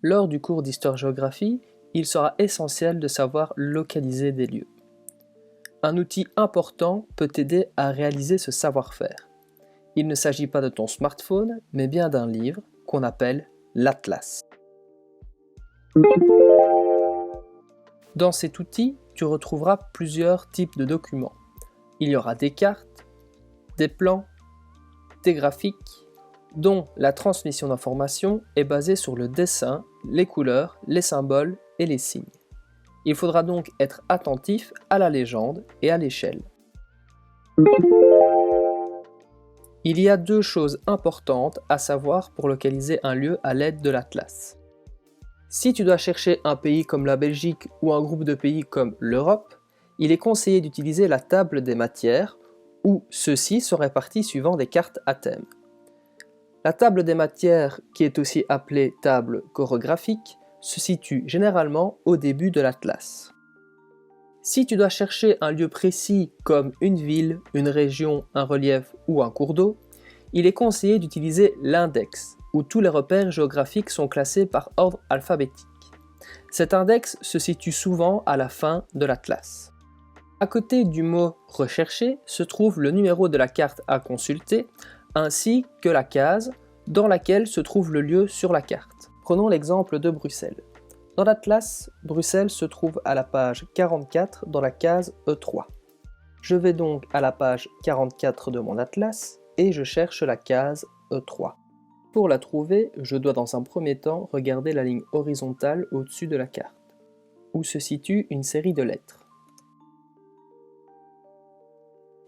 Lors du cours d'histoire-géographie, il sera essentiel de savoir localiser des lieux. Un outil important peut t'aider à réaliser ce savoir-faire. Il ne s'agit pas de ton smartphone, mais bien d'un livre qu'on appelle l'Atlas. Dans cet outil, tu retrouveras plusieurs types de documents. Il y aura des cartes, des plans, des graphiques, dont la transmission d'informations est basée sur le dessin, les couleurs, les symboles et les signes. Il faudra donc être attentif à la légende et à l'échelle. Il y a deux choses importantes à savoir pour localiser un lieu à l'aide de l'Atlas. Si tu dois chercher un pays comme la Belgique ou un groupe de pays comme l'Europe, il est conseillé d'utiliser la table des matières où ceux-ci sont répartis suivant des cartes à thème. La table des matières, qui est aussi appelée table chorographique, se situe généralement au début de l'Atlas. Si tu dois chercher un lieu précis comme une ville, une région, un relief ou un cours d'eau, il est conseillé d'utiliser l'index, où tous les repères géographiques sont classés par ordre alphabétique. Cet index se situe souvent à la fin de l'Atlas. À côté du mot « rechercher » se trouve le numéro de la carte à consulter, ainsi que la case dans laquelle se trouve le lieu sur la carte. Prenons l'exemple de Bruxelles. Dans l'Atlas, Bruxelles se trouve à la page 44 dans la case E3. Je vais donc à la page 44 de mon Atlas et je cherche la case E3. Pour la trouver, je dois dans un premier temps regarder la ligne horizontale au-dessus de la carte, où se situe une série de lettres.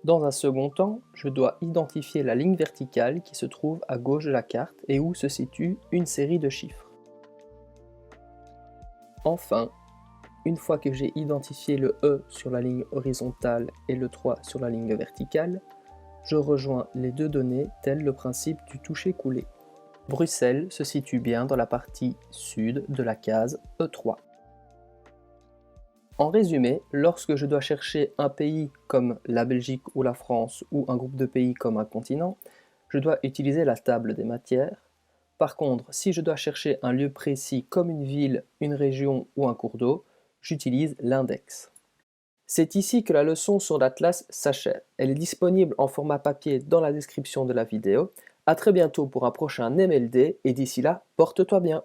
Dans un second temps, je dois identifier la ligne verticale qui se trouve à gauche de la carte et où se situe une série de chiffres. Enfin, une fois que j'ai identifié le E sur la ligne horizontale et le 3 sur la ligne verticale, je rejoins les deux données tel le principe du toucher-coller. Bruxelles se situe bien dans la partie sud de la case E3. En résumé, lorsque je dois chercher un pays comme la Belgique ou la France ou un groupe de pays comme un continent, je dois utiliser la table des matières. Par contre, si je dois chercher un lieu précis comme une ville, une région ou un cours d'eau, j'utilise l'index. C'est ici que la leçon sur l'Atlas s'achève. Elle est disponible en format papier dans la description de la vidéo. À très bientôt pour un prochain MLD et d'ici là, porte-toi bien.